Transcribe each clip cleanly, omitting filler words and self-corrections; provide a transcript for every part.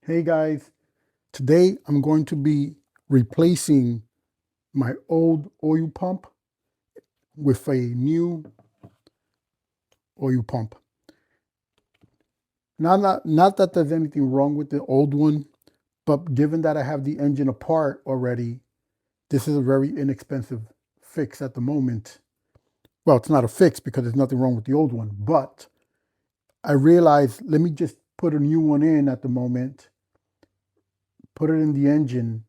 Hey guys, today I'm going to be replacing my old oil pump with a new oil pump. Not that there's anything wrong with the old one, but given that I have the engine apart already, this is a very inexpensive fix at the moment. Well, it's not a fix because there's nothing wrong with the old one, but I realized let me just put a new one in at the moment, put it in the engine.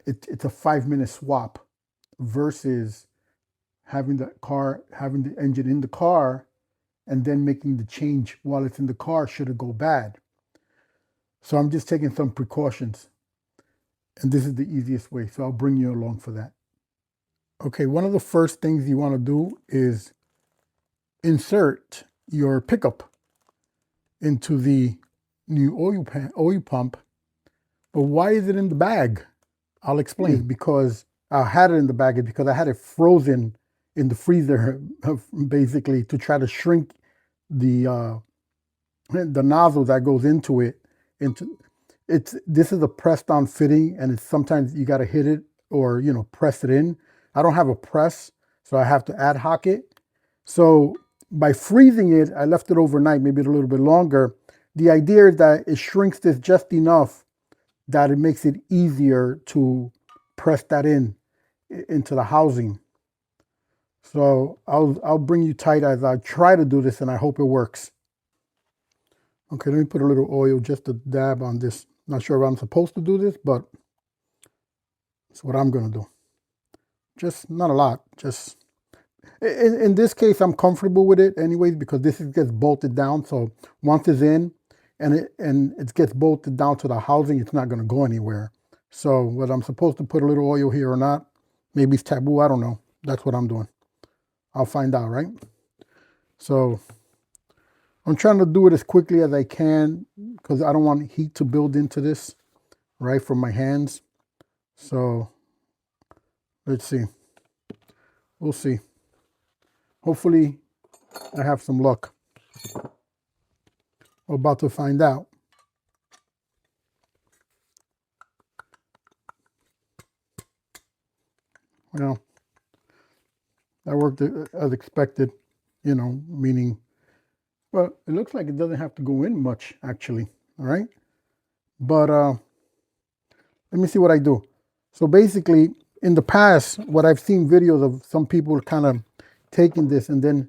It's a 5-minute swap versus having the engine in the car and then making the change while it's in the car should it go bad. So I'm just taking some precautions, and this is the easiest way. So I'll bring you along for that. Okay, one of the first things you want to do is insert your pickup into the new oil pump. But why is it in the bag? I'll explain. Because I had it in the bag because I had it frozen in the freezer, basically, to try to shrink the nozzle that goes into it. This is a pressed on fitting, and it's sometimes you got to hit it or press it in. I don't have a press, so I have to ad hoc it. So by freezing it, I left it overnight, maybe a little bit longer. The idea is that it shrinks this just enough that it makes it easier to press that into the housing. So I'll bring you tight as I try to do this, and I hope it works. Okay, let me put a little oil, just a dab on this. Not sure if I'm supposed to do this, but it's what I'm gonna do. Just not a lot. Just in this case, I'm comfortable with it anyways because this gets bolted down. So once it's in and it gets bolted down to the housing, it's not gonna go anywhere. So whether I'm supposed to put a little oil here or not, maybe it's taboo. I don't know. That's what I'm doing. I'll find out, right? So I'm trying to do it as quickly as I can because I don't want heat to build into this, right, from my hands. So let's see. We'll see. Hopefully I have some luck. We're about to find out. Well, that worked as expected, meaning, well, it looks like it doesn't have to go in much, actually, all right? But let me see what I do. So basically, in the past, what I've seen videos of some people kind of taking this and then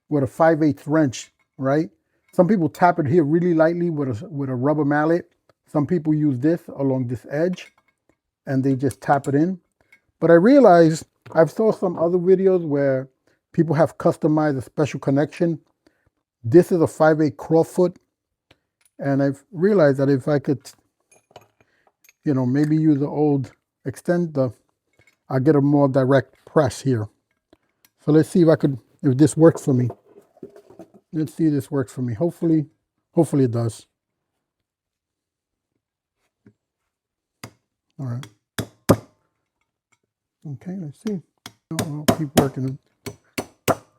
with a 5/8 wrench, right? Some people tap it here really lightly with a rubber mallet. Some people use this along this edge and they just tap it in. But I realized I've saw some other videos where people have customized a special connection. This is a 5/8 crawfoot, and I've realized that if I could, maybe use the old extender, I'll get a more direct press here. So let's see if this works for me. Let's see if this works for me. Hopefully it does. All right. Okay, let's see. I'll keep working it.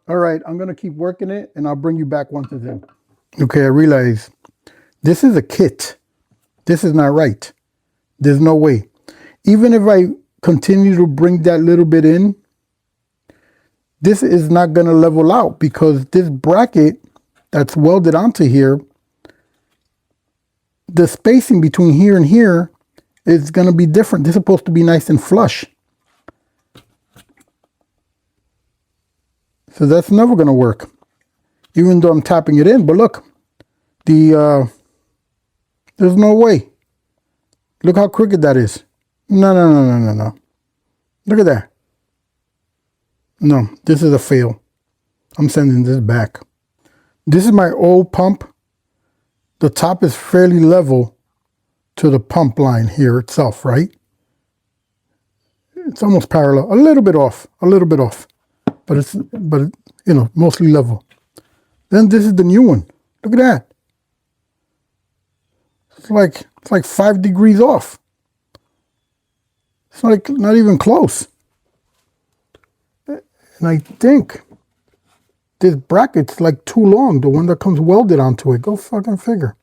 All right, I'm gonna keep working it and I'll bring you back once it's in. Okay, I realize this is a kit. This is not right. There's no way. Even if I continue to bring that little bit in, this is not gonna level out because this bracket that's welded onto here, the spacing between here and here is gonna be different. This is supposed to be nice and flush. So that's never going to work, even though I'm tapping it in. But look, there's no way. Look how crooked that is. No. Look at that. No, this is a fail. I'm sending this back. This is my old pump. The top is fairly level to the pump line here itself, right? It's almost parallel, a little bit off. But it's mostly level. Then this is the new one. Look at that. It's like 5 degrees off. It's like not even close. And I think this bracket's like too long, the one that comes welded onto it. Go fucking figure.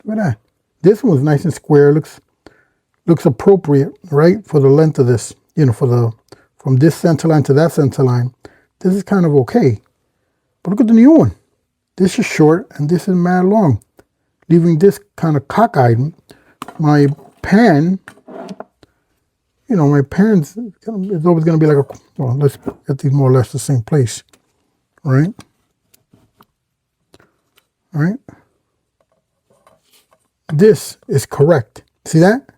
Look at that. This one's nice and square. Looks appropriate, right, for the length of this. You know, from this center line to that center line. This is kind of okay. But look at the new one. This is short and this is mad long, leaving this kind of cockeyed. My pan, you know, my pan's is always going to be like a, well, let's get these more or less the same place, right? All right. This is correct. See that?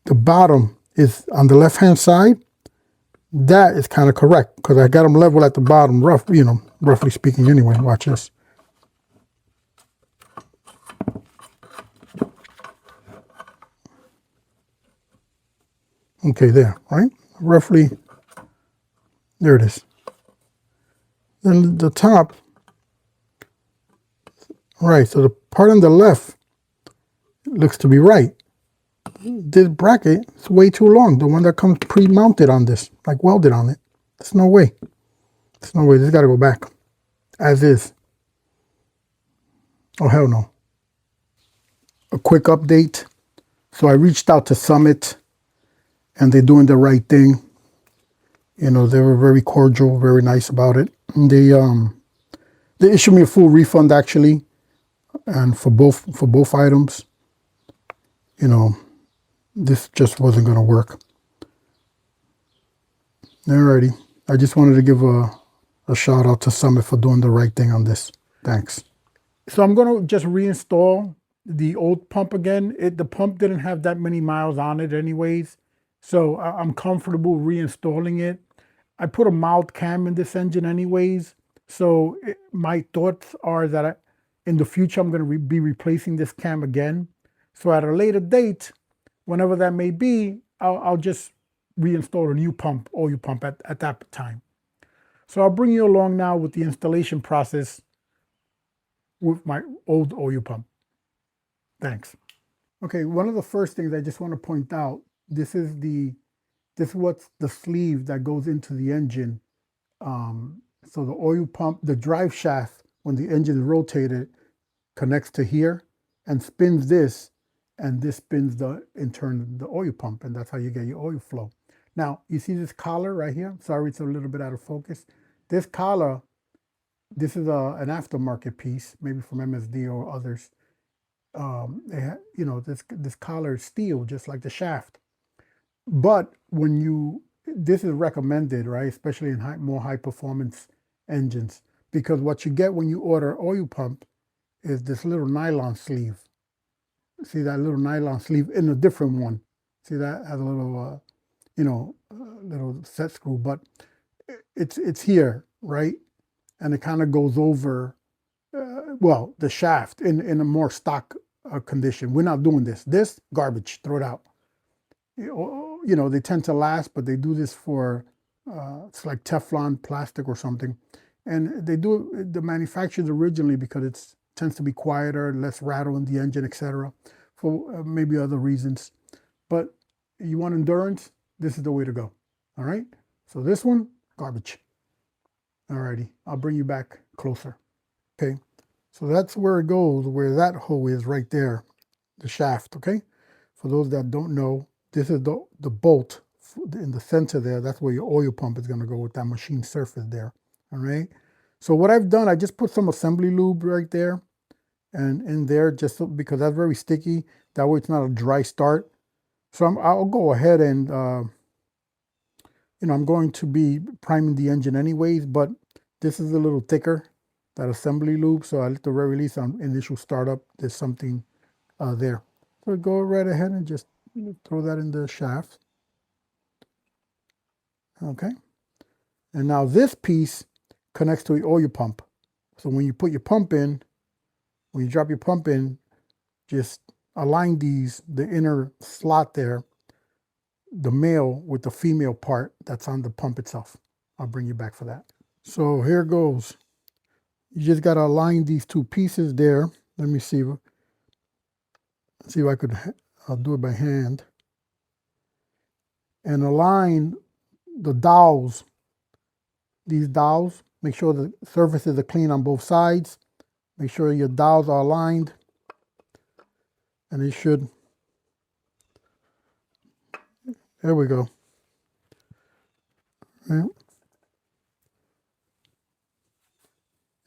The bottom is on the left-hand side. That is kind of correct because I got them level at the bottom, roughly speaking anyway. Watch this. Okay, there, right? Roughly, there it is. Then the top, right, so the part on the left looks to be right. This bracket is way too long. The one that comes pre-mounted on this, like welded on it. There's no way. There's no way. This got to go back as is. Oh, hell no. A quick update. So I reached out to Summit and they're doing the right thing. You know, they were very cordial, very nice about it. And they issued me a full refund actually, and for both items. You know, this just wasn't going to work. Alrighty. I just wanted to give a shout out to Summit for doing the right thing on this. Thanks. So I'm going to just reinstall the old pump again. The pump didn't have that many miles on it anyways, so I'm comfortable reinstalling it. I put a mild cam in this engine anyways, so my thoughts are that in the future I'm going to be replacing this cam again. So at a later date, whenever that may be, I'll just reinstall a new pump, oil pump at that time. So I'll bring you along now with the installation process with my old oil pump. Thanks. Okay, one of the first things I just want to point out, this is what's the sleeve that goes into the engine. So the oil pump, the drive shaft, when the engine is rotated, connects to here and spins this, and this spins in turn the oil pump, and that's how you get your oil flow. Now, you see this collar right here? Sorry, it's a little bit out of focus. This collar, this is an aftermarket piece, maybe from MSD or others. This collar is steel, just like the shaft. But this is recommended, right? Especially in more high performance engines, because what you get when you order oil pump is this little nylon sleeve. See that little nylon sleeve in a different one. See that has a little, little set screw, but it's here, right? And it kind of goes over, the shaft in a more stock condition. We're not doing this. This garbage, throw it out. You know, they tend to last, but they do this for it's like Teflon plastic or something, and they do the manufacturers originally because it tends to be quieter, less rattle in the engine, etc. For maybe other reasons. But you want endurance, this is the way to go. All right. So this one, garbage. Alrighty, I'll bring you back closer. Okay. So that's where it goes, where that hole is right there, the shaft. Okay. For those that don't know, this is the bolt in the center there. That's where your oil pump is going to go with that machine surface there. All right. So what I've done, I just put some assembly lube right there and in there just because that's very sticky. That way it's not a dry start. So I'll go ahead and, I'm going to be priming the engine anyways, but this is a little thicker, that assembly lube. So at the very least on initial startup, there's something there. So go right ahead and just throw that in the shaft. Okay. And now this piece connects to the oil pump. So when you put your pump in, when you drop your pump in, just align the inner slot there, the male with the female part that's on the pump itself. I'll bring you back for that. So here goes. You just got to align these two pieces there. Let me see if I'll do it by hand. And align the dowels, these dowels. Make sure the surfaces are clean on both sides. Make sure your dowels are aligned. And it should, there we go. Right.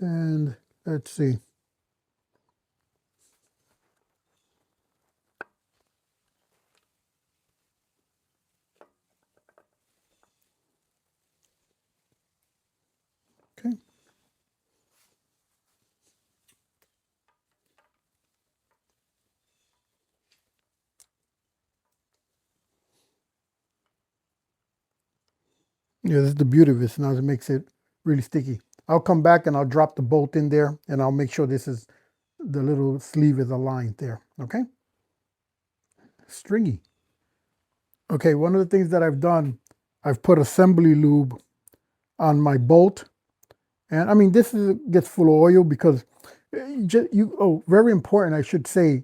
And let's see. Okay. Yeah, this is the beauty of this. Now it makes it really sticky. I'll come back and I'll drop the bolt in there and I'll make sure this is, the little sleeve is aligned there, okay? Stringy. Okay, one of the things that I've done, I've put assembly lube on my bolt. And I mean, this gets full of oil because very important, I should say,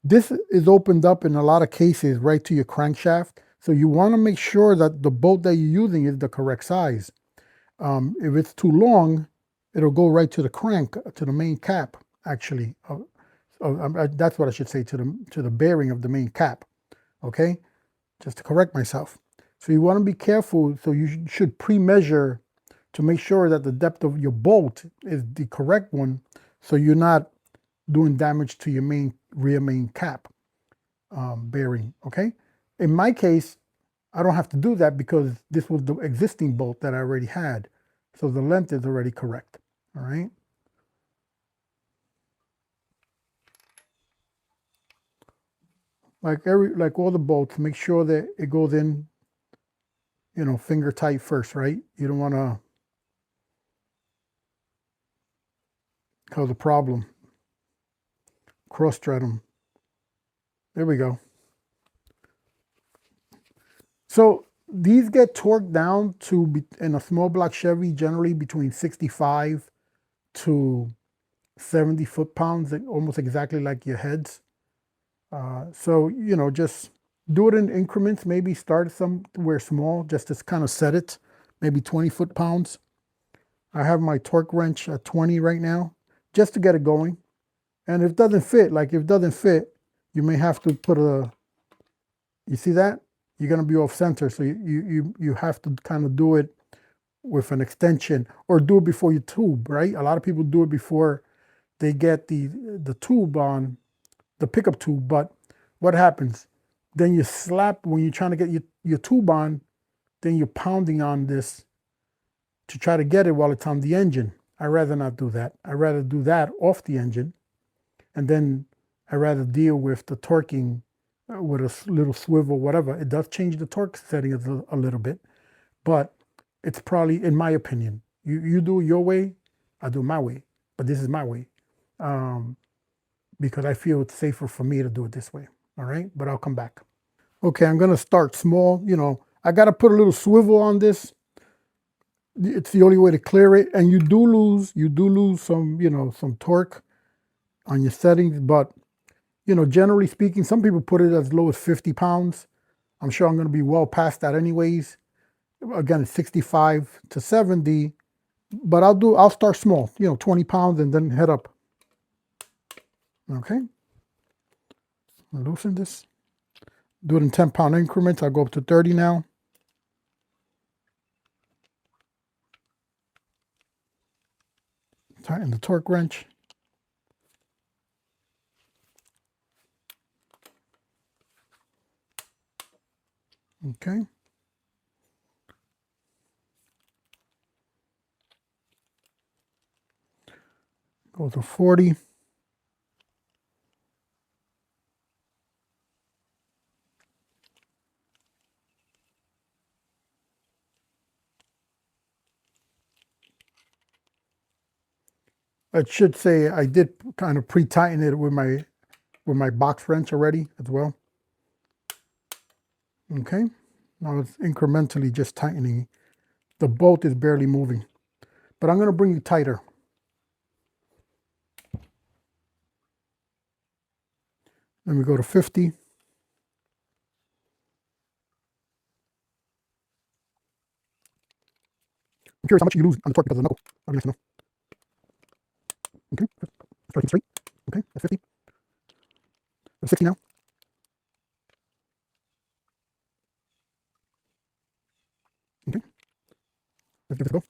this is opened up in a lot of cases right to your crankshaft. So you want to make sure that the bolt that you're using is the correct size. If it's too long, it'll go right to the crank, to the main cap, actually. That's what I should say, to the bearing of the main cap, okay? Just to correct myself. So you want to be careful, so you should pre-measure to make sure that the depth of your bolt is the correct one, so you're not doing damage to your rear main cap bearing, okay? In my case, I don't have to do that because this was the existing bolt that I already had. So the length is already correct, all right? Like all the bolts, make sure that it goes in, you know, finger tight first, right? You don't want to cause a problem. Cross thread them. There we go. So these get torqued down to, in a small block Chevy, generally between 65 to 70 foot-pounds, almost exactly like your heads. So, you know, just do it in increments. Maybe start somewhere small, just to kind of set it, maybe 20 foot-pounds. I have my torque wrench at 20 right now, just to get it going. And if it doesn't fit, you may have to put you see that? You're gonna be off center, so you have to kind of do it with an extension, or do it before you tube, right? A lot of people do it before they get the tube on, the pickup tube, but what happens? Then you slap, when you're trying to get your tube on, then you're pounding on this to try to get it while it's on the engine. I'd rather not do that. I'd rather do that off the engine, and then I'd rather deal with the torquing with a little swivel, whatever. It does change the torque setting a little bit, but it's probably, in my opinion, you do it your way, I do my way, but this is my way, because I feel it's safer for me to do it this way, all right? But I'll come back. Okay, I'm gonna start small. You know, I gotta put a little swivel on this. It's the only way to clear it, and you do lose some, you know, some torque on your settings, but you know, generally speaking, some people put it as low as 50 pounds. I'm sure I'm going to be well past that anyways. Again, it's 65 to 70, but I'll start small, you know, 20 pounds and then head up. Okay. I'll loosen this. Do it in 10-pound increments. I'll go up to 30 now. Tighten the torque wrench. Okay. Go to 40. I should say I did kind of pre-tighten it with my box wrench already as well. Okay. Now it's incrementally just tightening. The bolt is barely moving, but I'm going to bring it tighter. Then we go to 50. I'm curious how much you lose on the torque because of the knuckle. I'd be nice to know. Okay, starting straight. Okay, that's 50. 60 now. Okay, let's give it a go.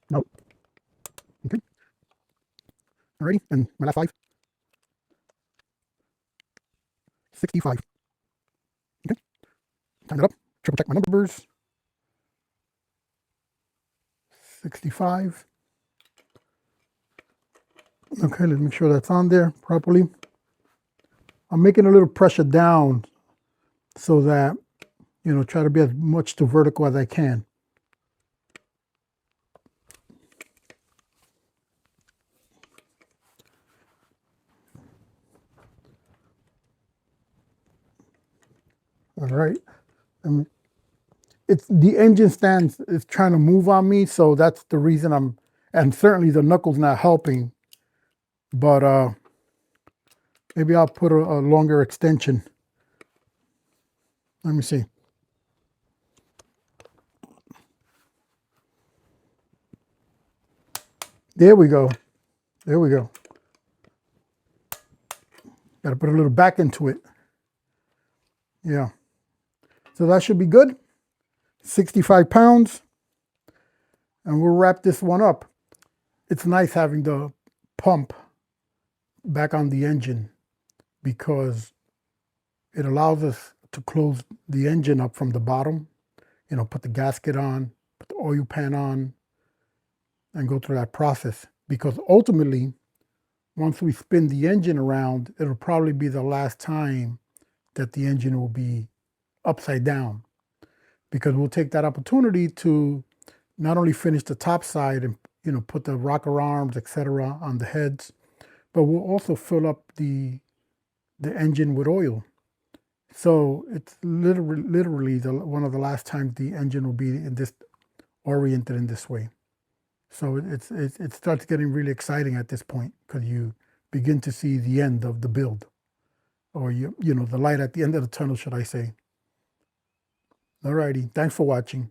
No. Okay, alrighty, and my last 5. 65. Okay, time it up. Triple check my numbers. 65. Okay, let's make sure that's on there properly. I'm making a little pressure down so that, you know, try to be as much to vertical as I can. All right. It's the engine stand is trying to move on me, so that's the reason and certainly the knuckles not helping. But maybe I'll put a longer extension. Let me see. There we go. There we go. Got to put a little back into it. Yeah. So that should be good. 65 pounds. And we'll wrap this one up. It's nice having the pump back on the engine because it allows us to close the engine up from the bottom, you know, put the gasket on, put the oil pan on, and go through that process. Because ultimately, once we spin the engine around, it'll probably be the last time that the engine will be upside down. Because we'll take that opportunity to not only finish the top side and, you know, put the rocker arms, etc., on the heads, but we'll also fill up the engine with oil. So it's literally one of the last times the engine will be oriented in this way. So it starts getting really exciting at this point because you begin to see the end of the build, or you know, the light at the end of the tunnel, should I say. Alrighty, thanks for watching.